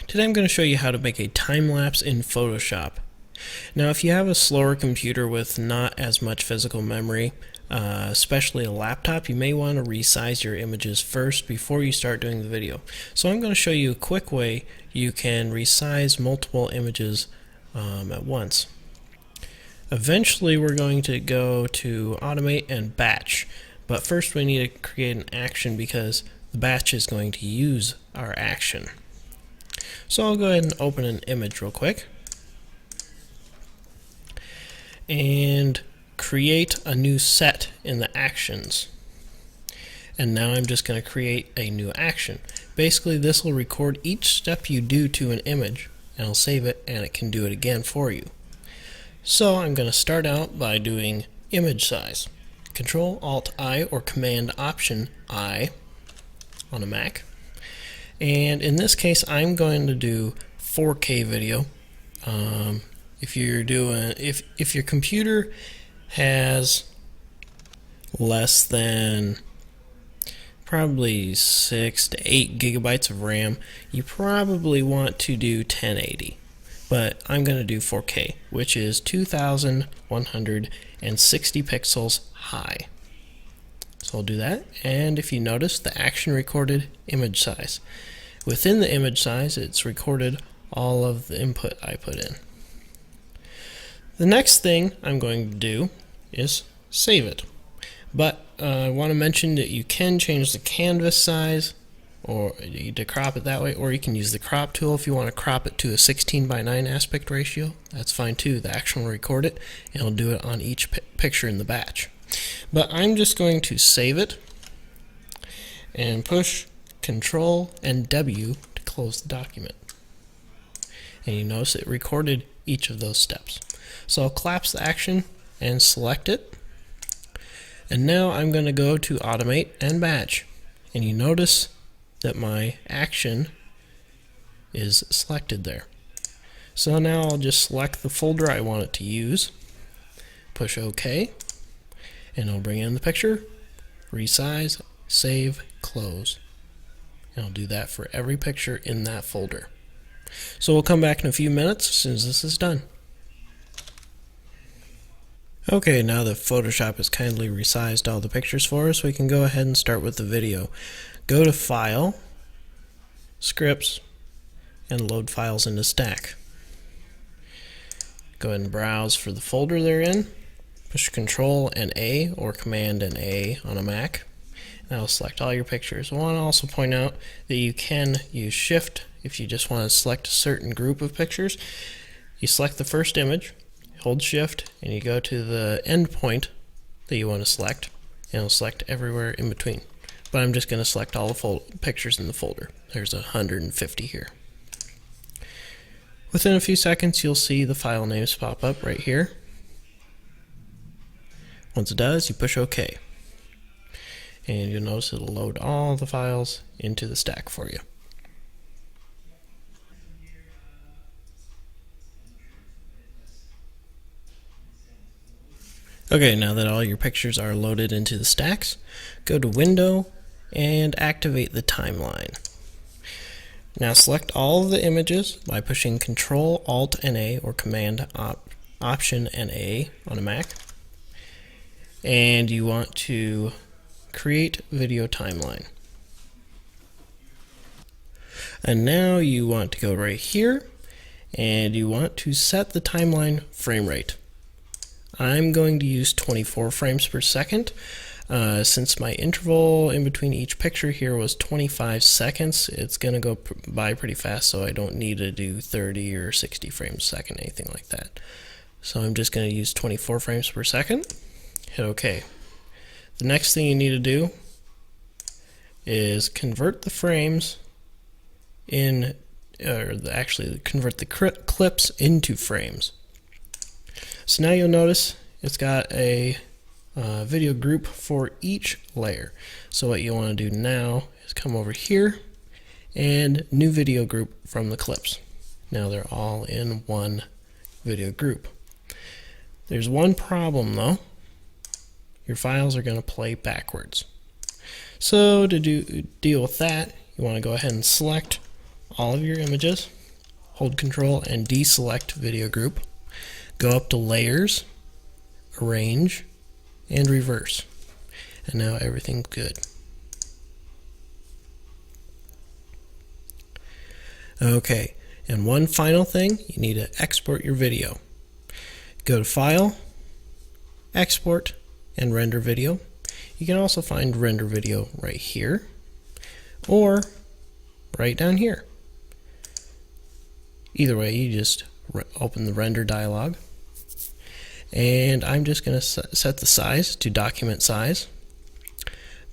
Today I'm going to show you how to make a time lapse in Photoshop. Now if you have a slower computer with not as much physical memory, especially a laptop, you may want to resize your images first before you start doing the video. So I'm going to show you a quick way you can resize multiple images at once. Eventually we're going to go to Automate and Batch, but first we need to create an action because the batch is going to use our action. So I'll go ahead and open an image real quick and create a new set in the actions. And now I'm just going to create a new action. Basically this will record each step you do to an image, and I'll save it and it can do it again for you. So I'm going to start out by doing image size. Control Alt I or Command Option I on a Mac. And in this case I'm going to do 4K video. If your computer has less than probably 6 to 8 gigabytes of RAM, you probably want to do 1080. But I'm going to do 4K, which is 2160 pixels high. So I'll do that, and if you notice, the action recorded image size. Within the image size, it's recorded all of the input I put in. The next thing I'm going to do is save it. But I want to mention that you can change the canvas size, or to crop it that way, or you can use the crop tool if you want to crop it to a 16:9 aspect ratio. That's fine too. The action will record it, and it'll do it on each picture in the batch. But I'm just going to save it and push Control and W to close the document. And you notice it recorded each of those steps. So I'll collapse the action and select it. And now I'm going to go to Automate and Batch. And you notice that my action is selected there. So now I'll just select the folder I want it to use, push OK, and I'll bring in the picture, resize, save, close. And I'll do that for every picture in that folder. So we'll come back in a few minutes as soon as this is done. Okay, now that Photoshop has kindly resized all the pictures for us, we can go ahead and start with the video. Go to File, Scripts, and load files into Stack. Go ahead and browse for the folder they're in. Push Control and A or Command and A on a Mac. That'll select all your pictures. I want to also point out that you can use Shift if you just want to select a certain group of pictures. You select the first image, hold Shift, and you go to the end point that you want to select, and it'll select everywhere in between. But I'm just going to select all the pictures in the folder. There's 150 here. Within a few seconds you'll see the file names pop up right here. Once it does, you push OK. And you'll notice it'll load all the files into the stack for you. Okay, now that all your pictures are loaded into the stacks, go to Window and activate the timeline. Now select all of the images by pushing Control Alt and A or Command Option and A on a Mac. And you want to create video timeline. And now you want to go right here and you want to set the timeline frame rate. I'm going to use 24 frames per second. Since my interval in between each picture here was 25 seconds, it's going to go by pretty fast, so I don't need to do 30 or 60 frames a second, anything like that. So I'm just going to use 24 frames per second. Hit OK. The next thing you need to do is convert the frames in, actually convert the clips into frames. So now you'll notice it's got a video group for each layer. So what you want to do now is come over here and new video group from the clips. Now they're all in one video group. There's one problem though. Your files are going to play backwards. So to deal with that, you want to go ahead and select all of your images hold Control and deselect video group. Go up to Layers, Arrange, and Reverse. And now everything's good. Okay, and one final thing, you need to export your video. Go to File, Export, and Render Video. You can also find Render Video right here, or right down here. Either way, you just open the Render dialog. And I'm just going to set the size to document size,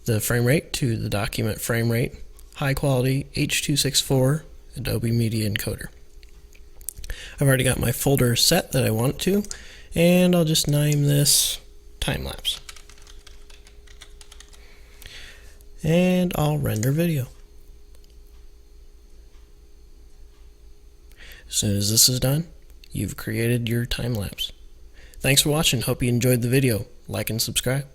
the frame rate to the document frame rate, high quality H.264 Adobe Media Encoder. I've already got my folder set that I want to, and I'll just name this time lapse. And I'll render video. As soon as this is done, you've created your time lapse. Thanks for watching. Hope you enjoyed the video. Like and subscribe.